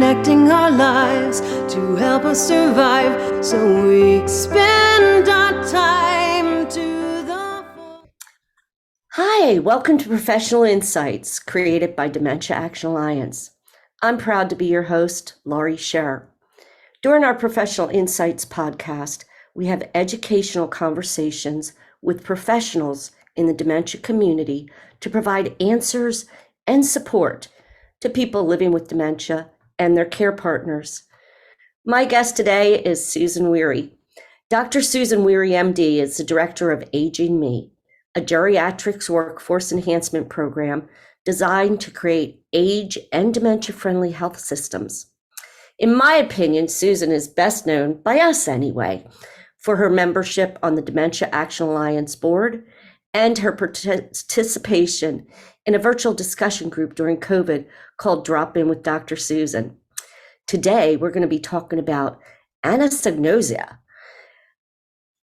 connecting our lives to help us survive. So we spend our time to the full. Hi, welcome to Professional Insights, created by Dementia Action Alliance. I'm proud to be your host, Laurie Scherer. During our Professional Insights podcast, we have educational conversations with professionals in the dementia community to provide answers and support to people living with dementia and their care partners. My guest today is Susan Wehry. Dr. Susan Wehry, MD, is the director of Aging Me, a geriatrics workforce enhancement program designed to create age and dementia-friendly health systems. In my opinion, Susan is best known, by us anyway, for her membership on the Dementia Action Alliance board and her participation in a virtual discussion group during COVID called Drop In with Dr. Susan. Today, we're going to be talking about anosognosia.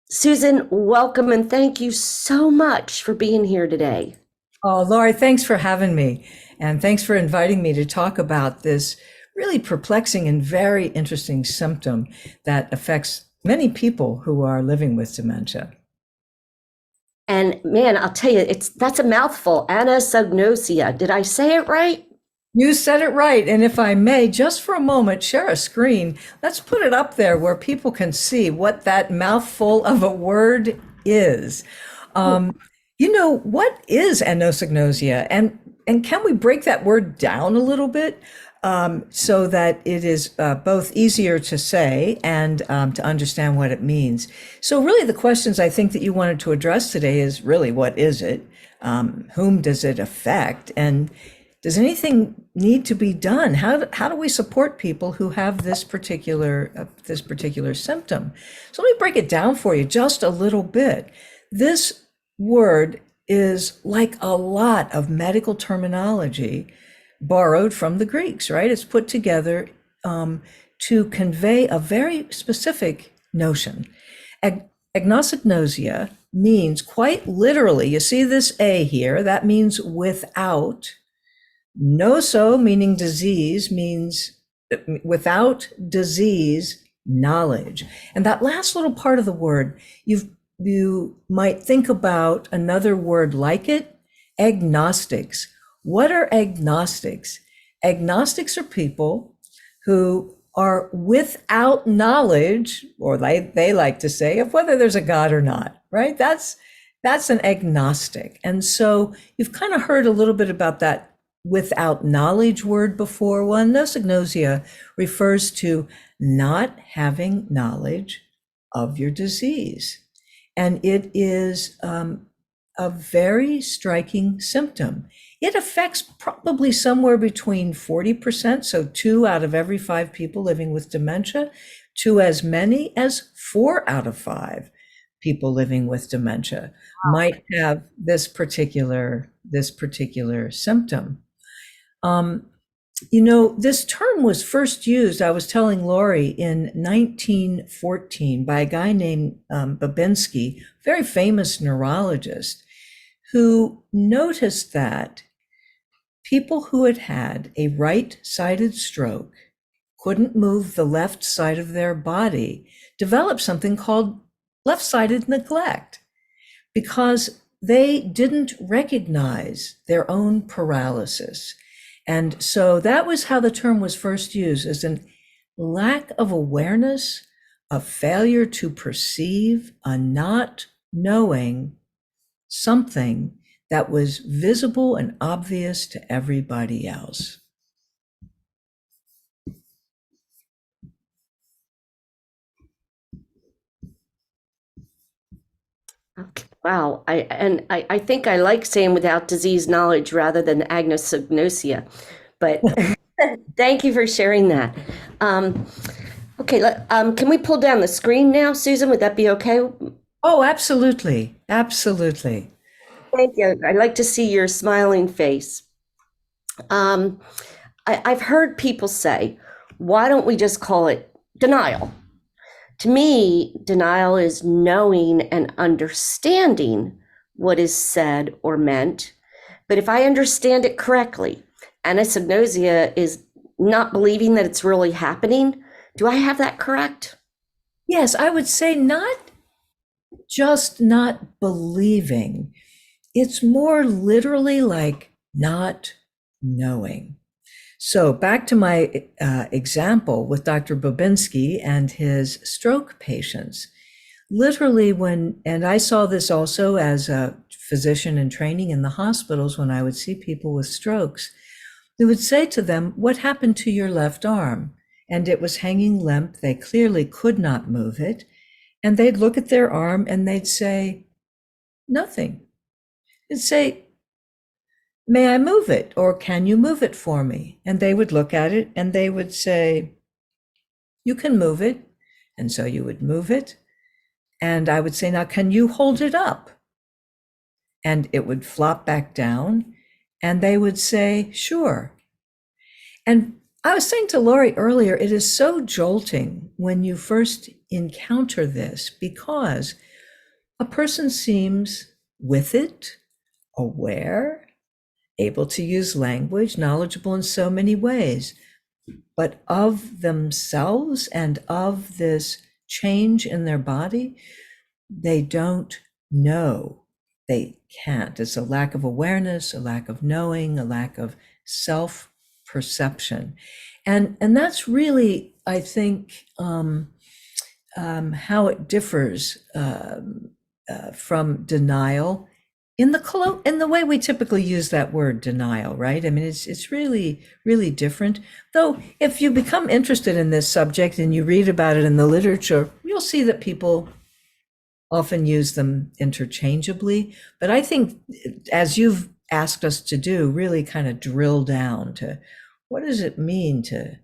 Susan, welcome and thank you so much for being here today. Oh, Laurie, thanks for having me. And thanks for inviting me to talk about this really perplexing and very interesting symptom that affects many people who are living with dementia. And man, I'll tell you, that's a mouthful, anosognosia. Did I say it right? You said it right. And if I may, just for a moment, share a screen. Let's put it up there where people can see what that mouthful of a word is. What is anosognosia? And can we break that word down a little bit so that it is both easier to say and to understand what it means? So really the questions I think that you wanted to address today is really, what is it? Whom does it affect? And does anything need to be done? How do we support people who have this particular symptom? So let me break it down for you just a little bit. This word is like a lot of medical terminology borrowed from the Greeks, right? It's put together to convey a very specific notion. Anosognosia means, quite literally, you see this A here, that means without. Noso, meaning disease, means without disease, knowledge. And that last little part of the word, you might think about another word like it, agnostics. What are agnostics? Agnostics are people who are without knowledge, or they like to say, of whether there's a God or not, right? That's an agnostic. And so you've kind of heard a little bit about that without knowledge word before. Well, anosognosia refers to not having knowledge of your disease. And it is a very striking symptom. It affects probably somewhere between 40%, so 2 out of every 5 people living with dementia, to as many as 4 out of 5 people living with dementia might have this particular symptom. This term was first used, I was telling Laurie, in 1914 by a guy named Babinski, very famous neurologist, who noticed that people who had had a right-sided stroke couldn't move the left side of their body developed something called left-sided neglect, because they didn't recognize their own paralysis. And so that was how the term was first used, as a lack of awareness, a failure to perceive, a not knowing something that was visible and obvious to everybody else. Okay. Wow. I think I like saying without disease knowledge rather than anosognosia, but thank you for sharing that. Okay, can we pull down the screen now, Susan? Would that be okay? Oh, absolutely. Absolutely. Thank you. I'd like to see your smiling face. I've heard people say, why don't we just call it denial? To me, denial is knowing and understanding what is said or meant. But if I understand it correctly, anosognosia is not believing that it's really happening. Do I have that correct? Yes, I would say not just not believing. It's more literally like not knowing. So back to my example with Dr. Bobinski and his stroke patients. Literally and I saw this also as a physician in training in the hospitals when I would see people with strokes, they would say to them, "What happened to your left arm?" And it was hanging limp. They clearly could not move it. And they'd look at their arm and they'd say, "Nothing." They'd say, "May I move it?" Or "Can you move it for me?" And they would look at it and they would say, "You can move it." And so you would move it. And I would say, "Now, can you hold it up?" And it would flop back down. And they would say, "Sure." And I was saying to Lori earlier, it is so jolting when you first encounter this because a person seems with it, aware, able to use language, knowledgeable in so many ways, but of themselves and of this change in their body, they don't know. They can't. It's a lack of awareness, a lack of knowing, a lack of self-perception. And that's really, I think, how it differs from denial in the way we typically use that word, denial, right? I mean, it's really, really different. Though, if you become interested in this subject and you read about it in the literature, you'll see that people often use them interchangeably. But I think, as you've asked us to do, really kind of drill down to what does it mean to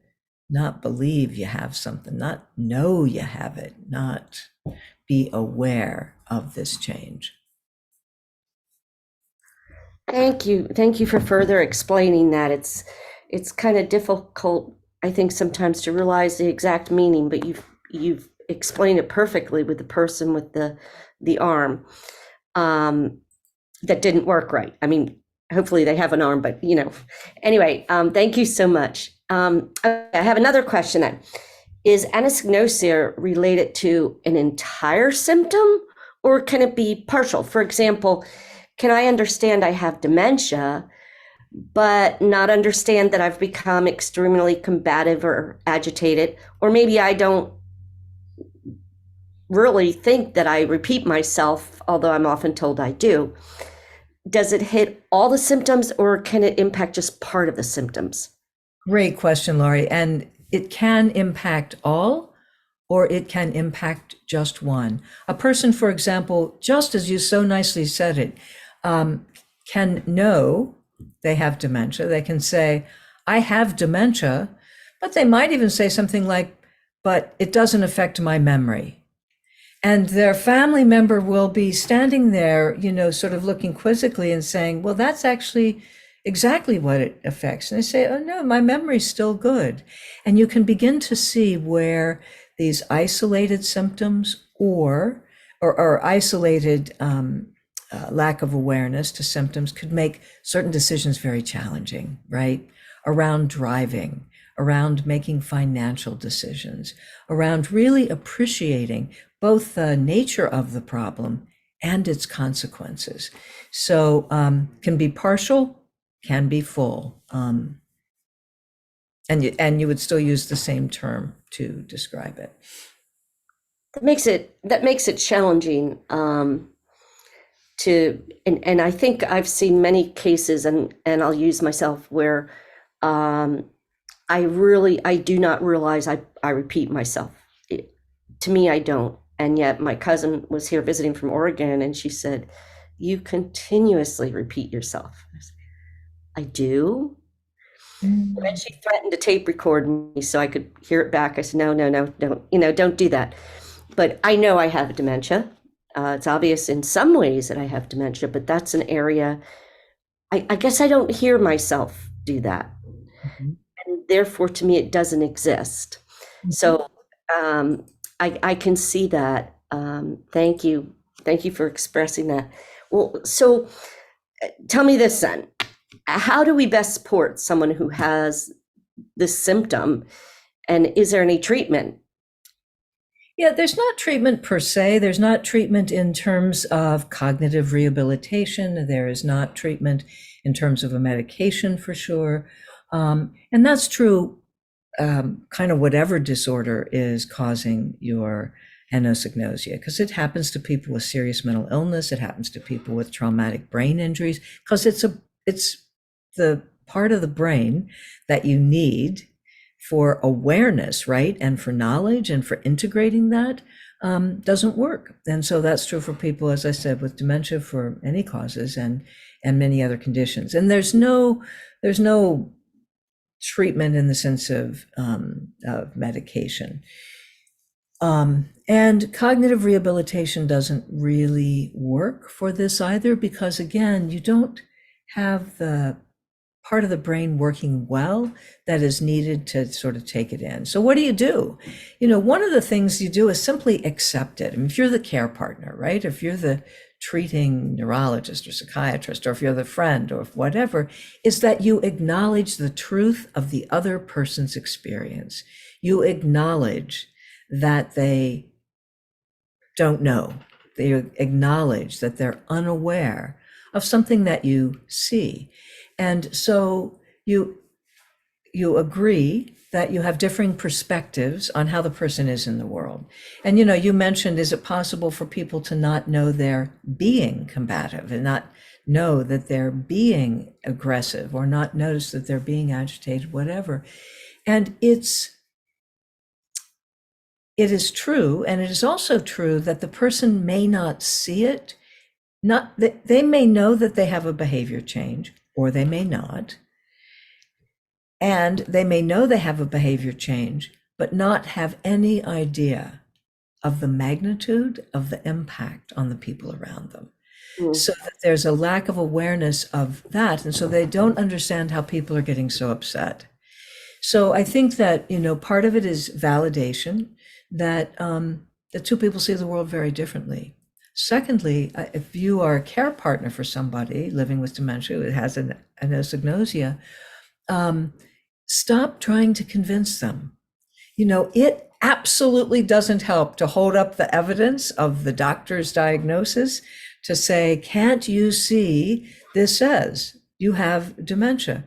not believe you have something, not know you have it, not be aware of this change. Thank you. Thank you for further explaining that. It's kind of difficult, I think, sometimes to realize the exact meaning, but you've explained it perfectly with the person with the arm that didn't work right. I mean, hopefully they have an arm, but anyway, thank you so much. I have another question then. Is anosognosia related to an entire symptom or can it be partial? For example, can I understand I have dementia, but not understand that I've become extremely combative or agitated? Or maybe I don't really think that I repeat myself, although I'm often told I do. Does it hit all the symptoms or can it impact just part of the symptoms? Great question, Laurie. And it can impact all, or it can impact just one. A person, for example, just as you so nicely said it, can know they have dementia. They can say, "I have dementia," but they might even say something like, "But it doesn't affect my memory." And their family member will be standing there, sort of looking quizzically and saying, "Well, that's actually exactly what it affects." And they say, "Oh no, my memory's still good." And you can begin to see where these isolated symptoms or isolated lack of awareness to symptoms could make certain decisions very challenging, right? Around driving, around making financial decisions, around really appreciating both the nature of the problem and its consequences. So can be partial, can be full. And you would still use the same term to describe it. That makes it challenging. And I think I've seen many cases, and I'll use myself, where I do not realize I repeat myself. To me, I don't. And yet my cousin was here visiting from Oregon and she said, "You continuously repeat yourself." I said, "I do?" And then she threatened to tape record me so I could hear it back. I said, no, don't do that. But I know I have dementia. It's obvious in some ways that I have dementia, but that's an area, I guess I don't hear myself do that. Mm-hmm. And therefore, to me, it doesn't exist. Mm-hmm. So I can see that. Thank you. Thank you for expressing that. Well, so tell me this then. How do we best support someone who has this symptom? And is there any treatment? Yeah, there's not treatment per se. There's not treatment in terms of cognitive rehabilitation. There is not treatment in terms of a medication for sure. And that's true kind of whatever disorder is causing your anosognosia, because it happens to people with serious mental illness. It happens to people with traumatic brain injuries, because it's the part of the brain that you need for awareness, right? And for knowledge and for integrating that doesn't work. And so that's true for people, as I said, with dementia for any causes and many other conditions. And there's no treatment in the sense of medication. And cognitive rehabilitation doesn't really work for this either, because again, you don't have the part of the brain working well that is needed to sort of take it in. So what do? One of the things you do is simply accept it. I mean, if you're the care partner, right? If you're the treating neurologist or psychiatrist, or if you're the friend or whatever, is that you acknowledge the truth of the other person's experience. You acknowledge that they don't know. They acknowledge that they're unaware of something that you see. And so you agree that you have differing perspectives on how the person is in the world. And you mentioned, is it possible for people to not know they're being combative and not know that they're being aggressive, or not notice that they're being agitated, whatever? And it is true, and it is also true that the person may not see it. They may know that they have a behavior change, or they may not. And they may know they have a behavior change, but not have any idea of the magnitude of the impact on the people around them. So that there's a lack of awareness of that. And so they don't understand how people are getting so upset. So I think that, part of it is validation, that the two people see the world very differently. Secondly, if you are a care partner for somebody living with dementia who has an anosognosia, stop trying to convince them. It absolutely doesn't help to hold up the evidence of the doctor's diagnosis to say, can't you see this says you have dementia?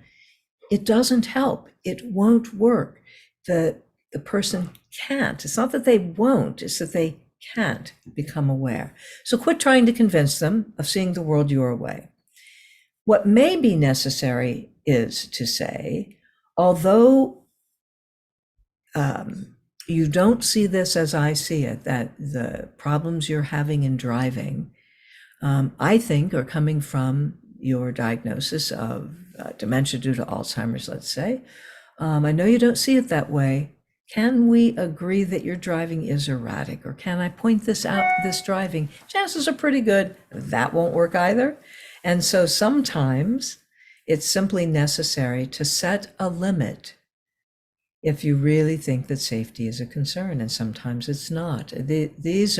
It doesn't help. It won't work. The person can't. It's not that they won't, it's that they can't become aware. So quit trying to convince them of seeing the world your way. What may be necessary is to say, although you don't see this as I see it, that the problems you're having in driving, I think, are coming from your diagnosis of dementia due to Alzheimer's, let's say. I know you don't see it that way. Can we agree that your driving is erratic? Or can I point this out, this driving? Chances are pretty good that won't work either. And so sometimes it's simply necessary to set a limit if you really think that safety is a concern, and sometimes it's not. This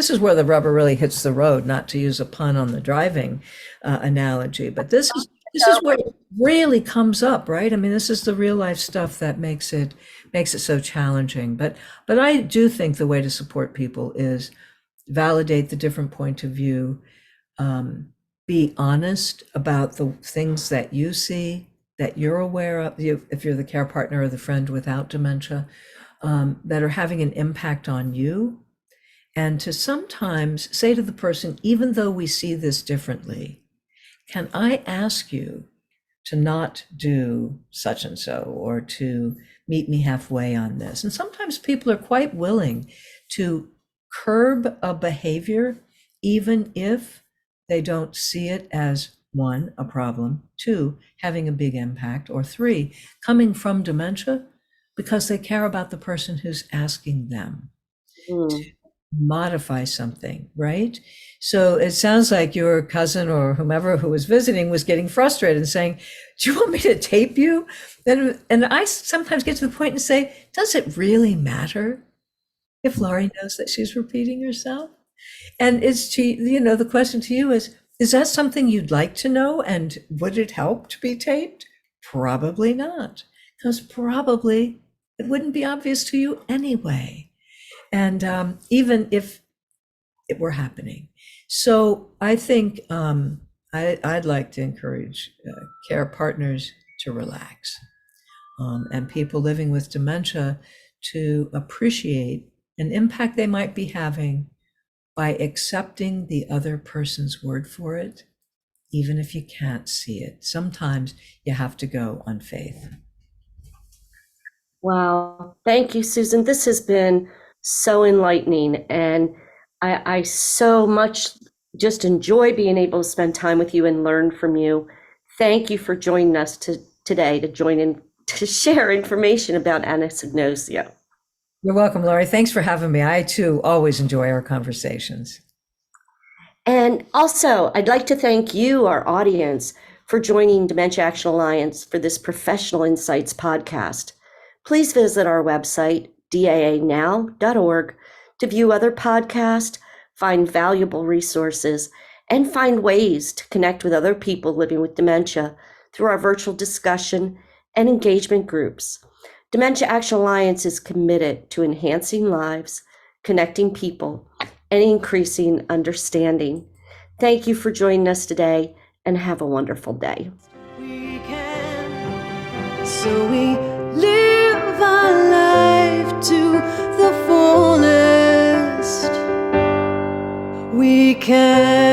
is where the rubber really hits the road, not to use a pun on the driving analogy, but this is where it really comes up, right? I mean, this is the real life stuff that makes it so challenging. But I do think the way to support people is validate the different point of view, be honest about the things that you see, that you're aware of, if you're the care partner or the friend without dementia, that are having an impact on you. And to sometimes say to the person, even though we see this differently, can I ask you to not do such and so, or to meet me halfway on this? And sometimes people are quite willing to curb a behavior, even if they don't see it as, one, a problem, two, having a big impact, or three, coming from dementia, because they care about the person who's asking them to modify something, right? So it sounds like your cousin or whomever who was visiting was getting frustrated and saying, do you want me to tape you? And I sometimes get to the point and say, does it really matter if Laurie knows that she's repeating herself? And the question to you is that something you'd like to know? And would it help to be taped? Probably not, because probably it wouldn't be obvious to you anyway. And even if it were happening. So I think I'd like to encourage care partners to relax, and people living with dementia to appreciate an impact they might be having by accepting the other person's word for it, even if you can't see it. Sometimes you have to go on faith. Wow. Thank you, Susan. This has been so enlightening. And I so much just enjoy being able to spend time with you and learn from you. Thank you for joining us today to join in to share information about anosognosia. You're welcome, Laurie. Thanks for having me. I too always enjoy our conversations. And also, I'd like to thank you, our audience, for joining Dementia Action Alliance for this Professional Insights podcast. Please visit our website, daanow.org, to view other podcasts, find valuable resources, and find ways to connect with other people living with dementia through our virtual discussion and engagement groups. Dementia Action Alliance is committed to enhancing lives, connecting people, and increasing understanding. Thank you for joining us today, and have a wonderful day. We can, so we live our life to the fullest. We can.